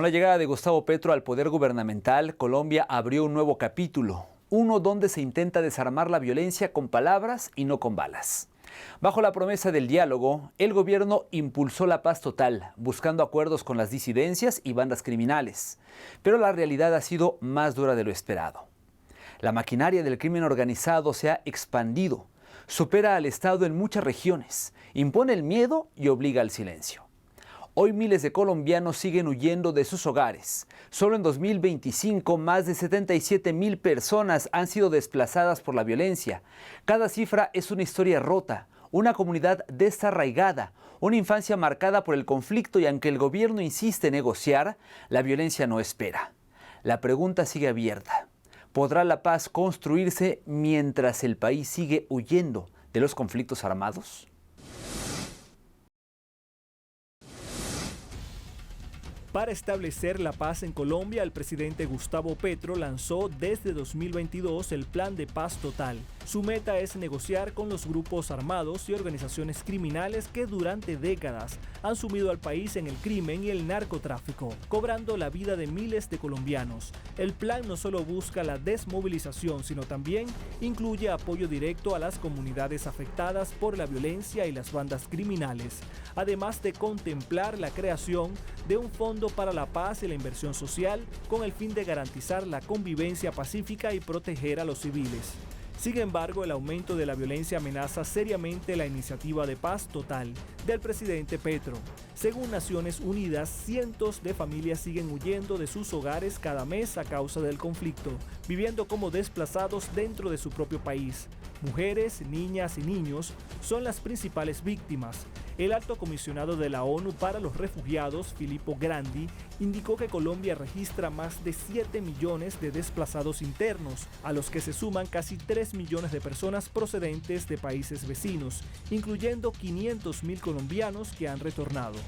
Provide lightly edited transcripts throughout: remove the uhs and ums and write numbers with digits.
Con la llegada de Gustavo Petro al poder gubernamental, Colombia abrió un nuevo capítulo, uno donde se intenta desarmar la violencia con palabras y no con balas. Bajo la promesa del diálogo, el gobierno impulsó la paz total, buscando acuerdos con las disidencias y bandas criminales. Pero la realidad ha sido más dura de lo esperado. La maquinaria del crimen organizado se ha expandido, supera al Estado en muchas regiones, impone el miedo y obliga al silencio. Hoy miles de colombianos siguen huyendo de sus hogares. Solo en 2025 más de 77,000 personas han sido desplazadas por la violencia. Cada cifra es una historia rota, una comunidad desarraigada, una infancia marcada por el conflicto y aunque el gobierno insiste en negociar, la violencia no espera. La pregunta sigue abierta. ¿Podrá la paz construirse mientras el país sigue huyendo de los conflictos armados? Para establecer la paz en Colombia, el presidente Gustavo Petro lanzó desde 2022 el Plan de Paz Total. Su meta es negociar con los grupos armados y organizaciones criminales que durante décadas han sumido al país en el crimen y el narcotráfico, cobrando la vida de miles de colombianos. El plan no solo busca la desmovilización, sino también incluye apoyo directo a las comunidades afectadas por la violencia y las bandas criminales, además de contemplar la creación de un fondo para la paz y la inversión social con el fin de garantizar la convivencia pacífica y proteger a los civiles. Sin embargo, el aumento de la violencia amenaza seriamente la iniciativa de paz total del presidente Petro. Según Naciones Unidas, cientos de familias siguen huyendo de sus hogares cada mes a causa del conflicto, viviendo como desplazados dentro de su propio país. Mujeres, niñas y niños son las principales víctimas. El alto comisionado de la ONU para los Refugiados, Filippo Grandi, indicó que Colombia registra más de 7 millones de desplazados internos, a los que se suman casi 3 millones de personas procedentes de países vecinos, incluyendo 500,000 colombianos que han retornado.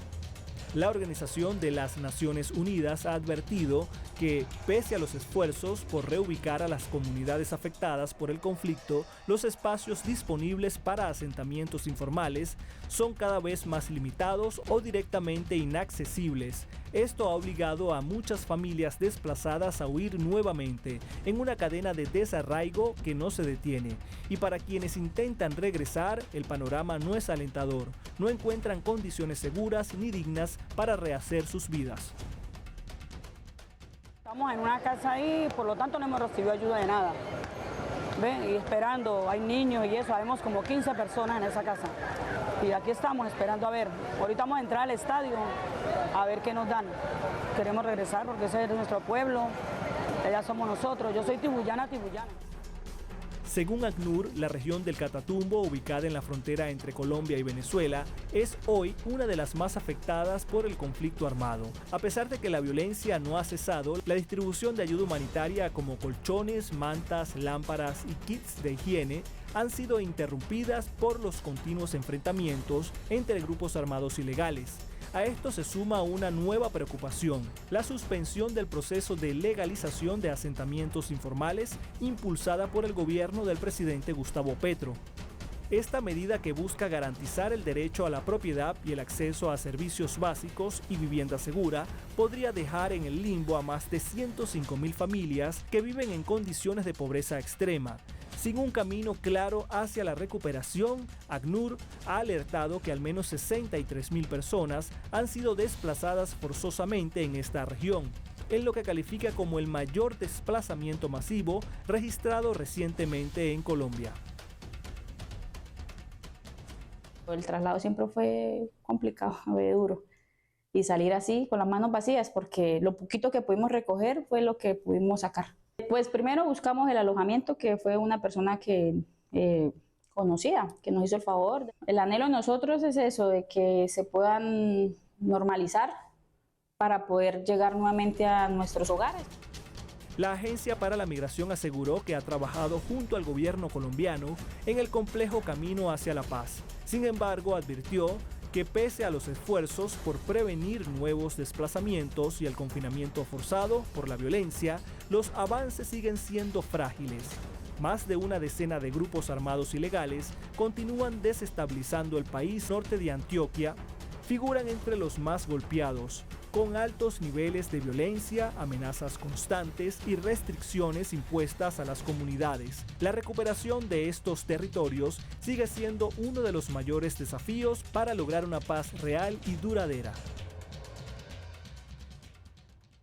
La Organización de las Naciones Unidas ha advertido que, pese a los esfuerzos por reubicar a las comunidades afectadas por el conflicto, los espacios disponibles para asentamientos informales son cada vez más limitados o directamente inaccesibles. Esto ha obligado a muchas familias desplazadas a huir nuevamente en una cadena de desarraigo que no se detiene. Y para quienes intentan regresar, el panorama no es alentador. No encuentran condiciones seguras ni dignas para rehacer sus vidas. Estamos en una casa ahí, por lo tanto no hemos recibido ayuda de nada. ¿Ven? Y esperando, hay niños y eso, sabemos como 15 personas en esa casa. Y aquí estamos esperando a ver. Ahorita vamos a entrar al estadio a ver qué nos dan. Queremos regresar porque ese es nuestro pueblo, allá somos nosotros. Yo soy tibuyana. Según ACNUR, la región del Catatumbo, ubicada en la frontera entre Colombia y Venezuela, es hoy una de las más afectadas por el conflicto armado. A pesar de que la violencia no ha cesado, la distribución de ayuda humanitaria como colchones, mantas, lámparas y kits de higiene han sido interrumpidas por los continuos enfrentamientos entre grupos armados ilegales. A esto se suma una nueva preocupación, la suspensión del proceso de legalización de asentamientos informales impulsada por el gobierno del presidente Gustavo Petro. Esta medida, que busca garantizar el derecho a la propiedad y el acceso a servicios básicos y vivienda segura, podría dejar en el limbo a más de 105,000 familias que viven en condiciones de pobreza extrema. Sin un camino claro hacia la recuperación, ACNUR ha alertado que al menos 63,000 personas han sido desplazadas forzosamente en esta región, en lo que califica como el mayor desplazamiento masivo registrado recientemente en Colombia. El traslado siempre fue complicado, fue duro. Y salir así con las manos vacías, porque lo poquito que pudimos recoger fue lo que pudimos sacar. Pues primero buscamos el alojamiento, que fue una persona que conocía, que nos hizo el favor. El anhelo de nosotros es eso, de que se puedan normalizar para poder llegar nuevamente a nuestros hogares. La Agencia para la Migración aseguró que ha trabajado junto al gobierno colombiano en el complejo camino hacia la paz. Sin embargo, advirtió que pese a los esfuerzos por prevenir nuevos desplazamientos y el confinamiento forzado por la violencia, los avances siguen siendo frágiles. Más de una decena de grupos armados ilegales continúan desestabilizando el país. Norte de Antioquia figuran entre los más golpeados. con altos niveles de violencia, amenazas constantes y restricciones impuestas a las comunidades. La recuperación de estos territorios sigue siendo uno de los mayores desafíos para lograr una paz real y duradera.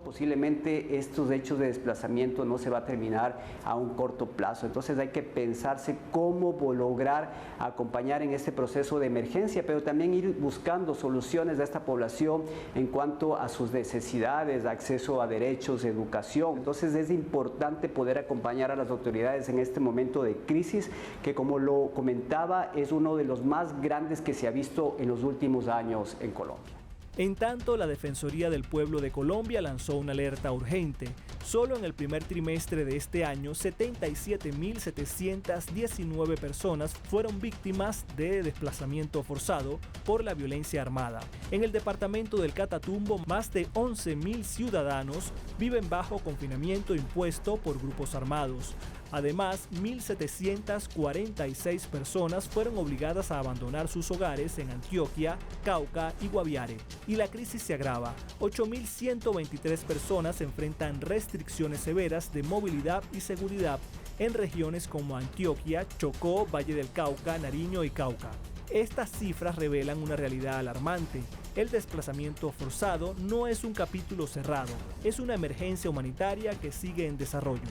Posiblemente estos hechos de desplazamiento no se va a terminar a un corto plazo, entonces hay que pensarse cómo lograr acompañar en este proceso de emergencia, pero también ir buscando soluciones a esta población en cuanto a sus necesidades, acceso a derechos, educación. Entonces es importante poder acompañar a las autoridades en este momento de crisis, que como lo comentaba, es uno de los más grandes que se ha visto en los últimos años en Colombia. En tanto, la Defensoría del Pueblo de Colombia lanzó una alerta urgente. Solo en el primer trimestre de este año, 77.719 personas fueron víctimas de desplazamiento forzado por la violencia armada. En el departamento del Catatumbo, más de 11.000 ciudadanos viven bajo confinamiento impuesto por grupos armados. Además, 1.746 personas fueron obligadas a abandonar sus hogares en Antioquia, Cauca y Guaviare. Y la crisis se agrava. 8.123 personas enfrentan restricciones severas de movilidad y seguridad en regiones como Antioquia, Chocó, Valle del Cauca, Nariño y Cauca. Estas cifras revelan una realidad alarmante. El desplazamiento forzado no es un capítulo cerrado, es una emergencia humanitaria que sigue en desarrollo.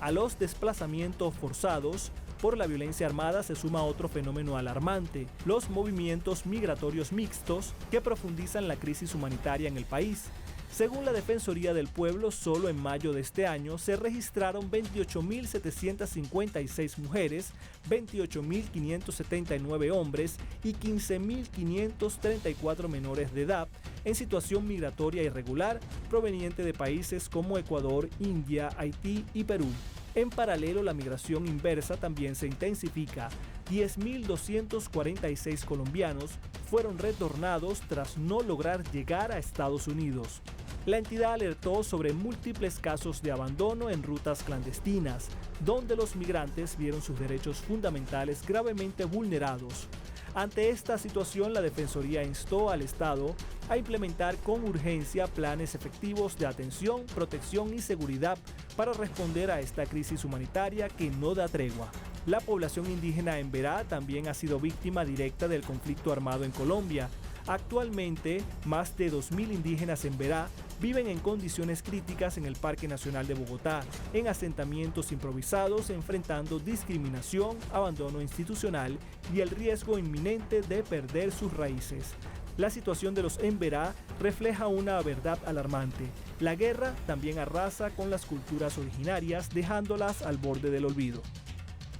A los desplazamientos forzados por la violencia armada se suma otro fenómeno alarmante: los movimientos migratorios mixtos que profundizan la crisis humanitaria en el país. Según la Defensoría del Pueblo, solo en mayo de este año se registraron 28.756 mujeres, 28.579 hombres y 15.534 menores de edad en situación migratoria irregular proveniente de países como Ecuador, India, Haití y Perú. En paralelo, la migración inversa también se intensifica. 10.246 colombianos fueron retornados tras no lograr llegar a Estados Unidos. La entidad alertó sobre múltiples casos de abandono en rutas clandestinas, donde los migrantes vieron sus derechos fundamentales gravemente vulnerados. Ante esta situación, la Defensoría instó al Estado a implementar con urgencia planes efectivos de atención, protección y seguridad para responder a esta crisis humanitaria que no da tregua. La población indígena Emberá también ha sido víctima directa del conflicto armado en Colombia. Actualmente, más de 2.000 indígenas Emberá viven en condiciones críticas en el Parque Nacional de Bogotá, en asentamientos improvisados, enfrentando discriminación, abandono institucional y el riesgo inminente de perder sus raíces. La situación de los Emberá refleja una verdad alarmante. La guerra también arrasa con las culturas originarias, dejándolas al borde del olvido.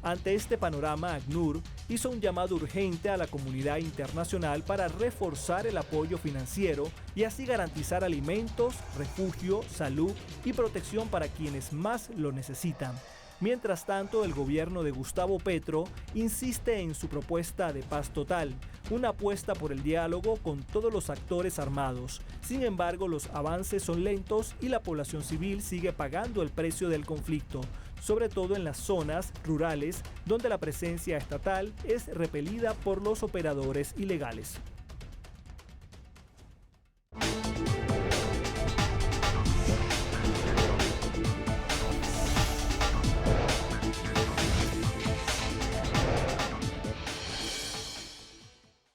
Ante este panorama, ACNUR hizo un llamado urgente a la comunidad internacional para reforzar el apoyo financiero y así garantizar alimentos, refugio, salud y protección para quienes más lo necesitan. Mientras tanto, el gobierno de Gustavo Petro insiste en su propuesta de paz total, una apuesta por el diálogo con todos los actores armados. Sin embargo, los avances son lentos y la población civil sigue pagando el precio del conflicto, sobre todo en las zonas rurales donde la presencia estatal es repelida por los operadores ilegales.